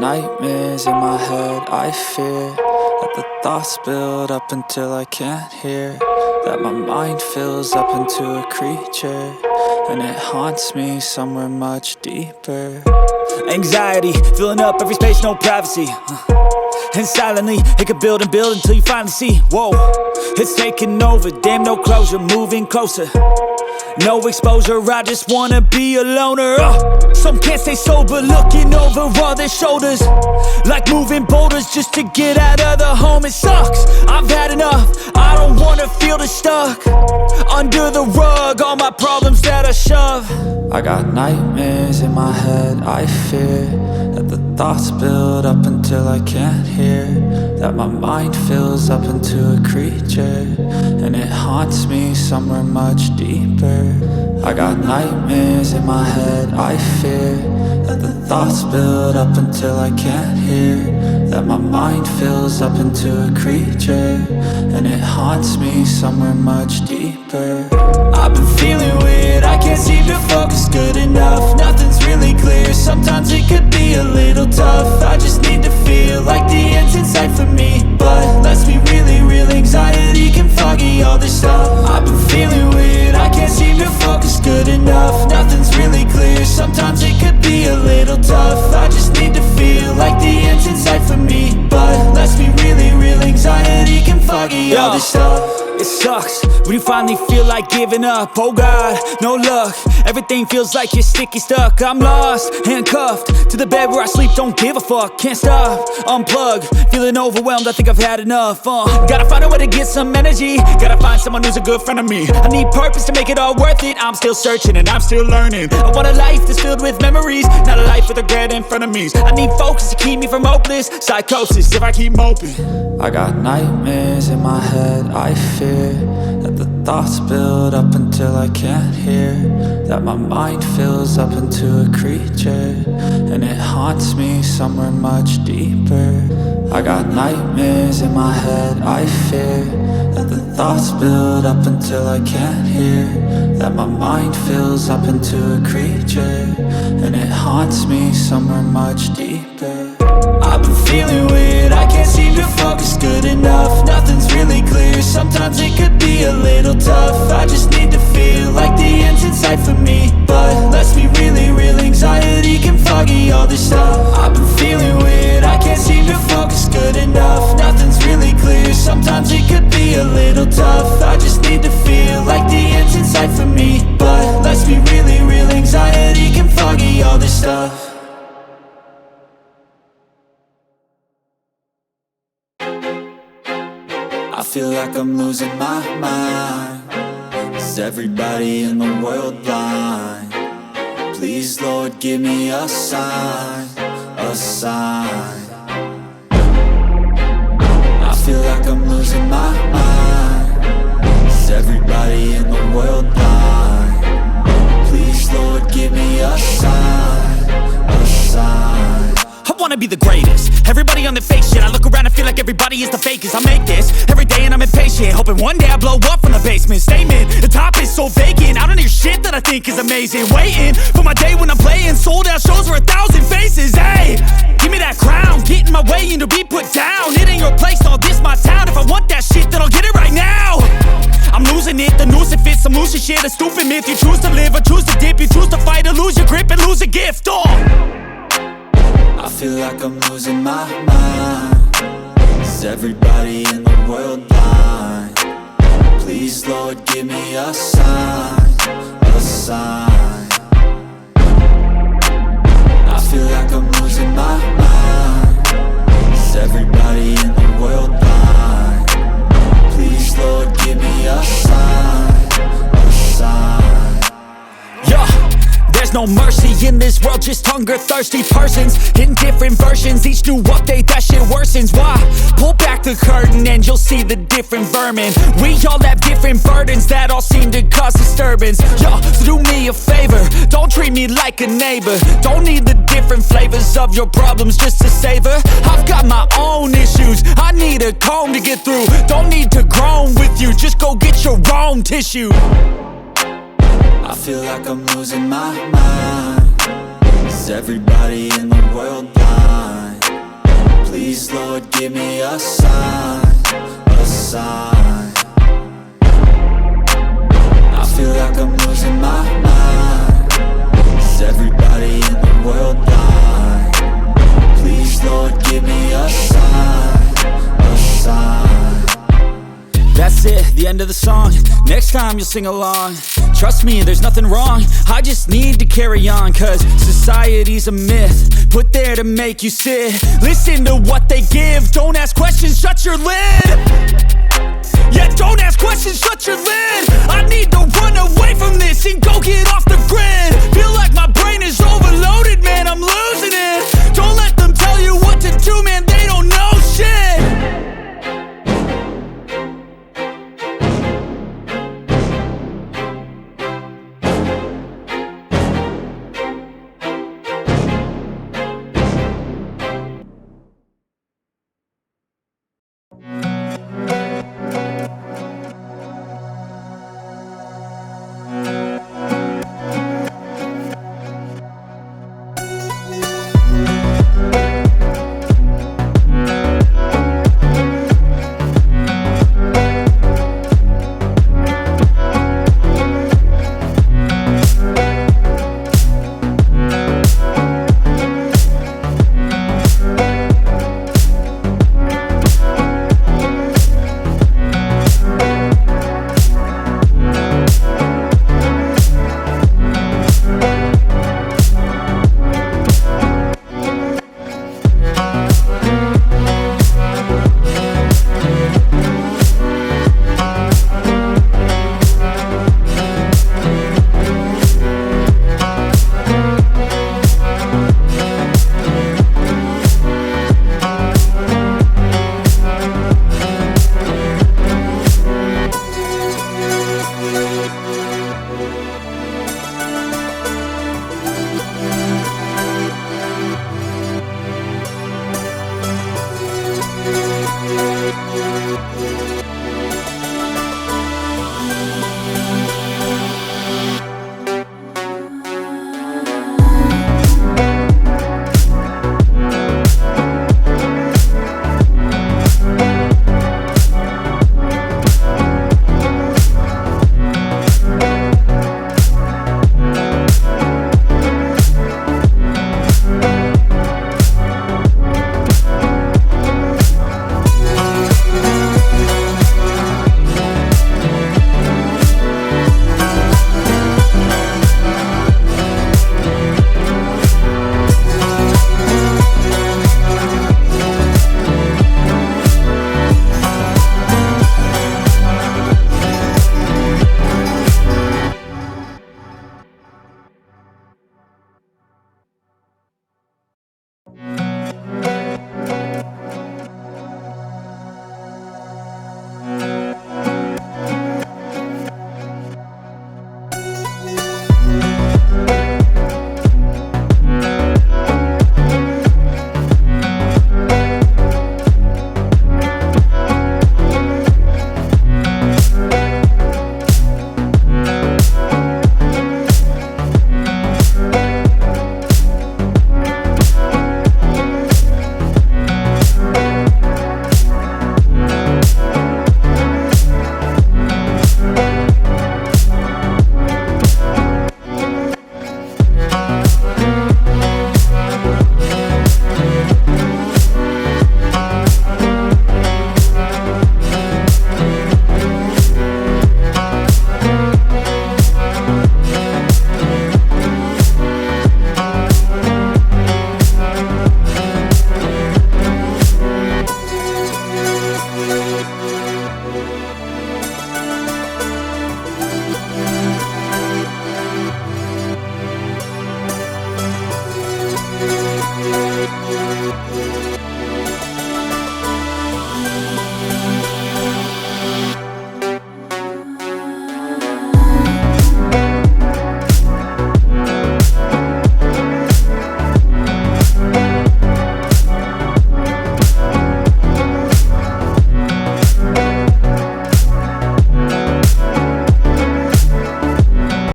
nightmares in my head, I fear that the thoughts build up until I can't hear, that my mind fills up into a creature, and it haunts me somewhere much deeper. Anxiety, filling up every space, no privacy. And silently, it could build and build until you finally see, whoa, it's taking over, damn no closure, moving closer. No exposure, I just wanna be a loner. Some can't stay sober, looking over all their shoulders, like moving boulders just to get out of the home. It sucks, I've had enough, I don't wanna feel the stuck under the rug, all my problems that I shove. I got nightmares in my head, I fear that the thoughts build up until I can't hear, that my mind fills up into a creature, and it haunts me somewhere much deeper. I got nightmares in my head, I fear that the thoughts build up until I can't hear, that my mind fills up into a creature, and it haunts me somewhere much deeper. I've been feeling weird, I can't seem to focus good enough. Nothing's really clear, sometimes it could be a little tough. I just need to feel like the end's in sight for me, but let's be really real, anxiety can foggy all this stuff. I've been feeling weird, I can't seem to focus good enough. Nothing's really clear, sometimes it could be a little tough. I just need to feel like the end's in sight for me, but let's be really real, anxiety can foggy all this stuff. It sucks when you finally feel like giving up. Oh God, no luck, everything feels like you're sticky stuck. I'm lost, handcuffed to the bed where I sleep, don't give a fuck. Can't stop, unplug, feeling overwhelmed, I think I've had enough. Gotta find a way to get some energy, gotta find someone who's a good friend of me. I need purpose to make it all worth it, I'm still searching and I'm still learning. I want a life that's filled with memories, not a life with regret in front of me. I need focus to keep me from hopeless psychosis if I keep moping. I got nightmares in my head, I fear that the thoughts build up until I can't hear, that my mind fills up into a creature, and it haunts me somewhere much deeper. I got nightmares in my head, I fear that the thoughts build up until I can't hear, that my mind fills up into a creature, and it haunts me somewhere much deeper. I've been feeling weird, I can't seem to focus good enough. Nothing's really clear, sometimes it could be a little tough. I just need to feel like the end's in sight for me, but let's be really real, anxiety can foggy all this stuff. I've been feeling weird, I can't seem to focus good enough. Nothing's really clear, sometimes it could be a little tough. I just need to feel like the end's in sight for me, but let's be really real, anxiety can foggy all this stuff. I feel like I'm losing my mind. Is everybody in the world blind? Please, Lord, give me a sign, a sign. I feel like I'm losing my mind. Is everybody in the world blind? Please, Lord, give me a sign, a sign. I wanna be the greatest, everybody on the fake shit. I look around and feel like everybody is the fakest. I make this every day and I'm impatient, hoping one day I blow up from the basement. Statement, the top is so vacant, I don't hear shit that I think is amazing. Waiting for my day when I'm playing sold out shows for 1,000 faces. Hey, give me that crown, get in my way and to be put down. It ain't your place, all this my town. If I want that shit, then I'll get it right now. I'm losing it, the noose it fits, some losing shit, a stupid myth. You choose to live or choose to dip, you choose to fight or lose your grip and lose a gift. I feel like I'm losing my mind. Is everybody in the world blind? Please, Lord, give me a sign, a sign. I feel like I'm losing my mind. Is everybody in the world blind? Please, Lord, give me a sign, a sign. Yeah. There's no mercy in this world, just hunger-thirsty persons in different versions. Each new update, that shit worsens. Why? Pull back the curtain and you'll see the different vermin. We all have different burdens that all seem to cause disturbance. Yo, so do me a favor, don't treat me like a neighbor. Don't need the different flavors of your problems just to savor. I've got my own issues, I need a comb to get through. Don't need to groan with you, just go get your own tissue. I feel like I'm losing my mind. Is everybody in the world blind? Please, Lord, give me a sign, a sign. I feel like I'm losing my mind. Is everybody in the world blind? Please, Lord, give me a sign, a sign. That's it, the end of the song. Next time you'll sing along. Trust me, there's nothing wrong. I just need to carry on, cause society's a myth put there to make you sit. Listen to what they give. Don't ask questions, shut your lid. Yeah, don't ask questions, shut your lid. I need to run away from this and go get off the grid. Feel like my brain is overloaded, man, I'm losing it. Don't let them tell you what to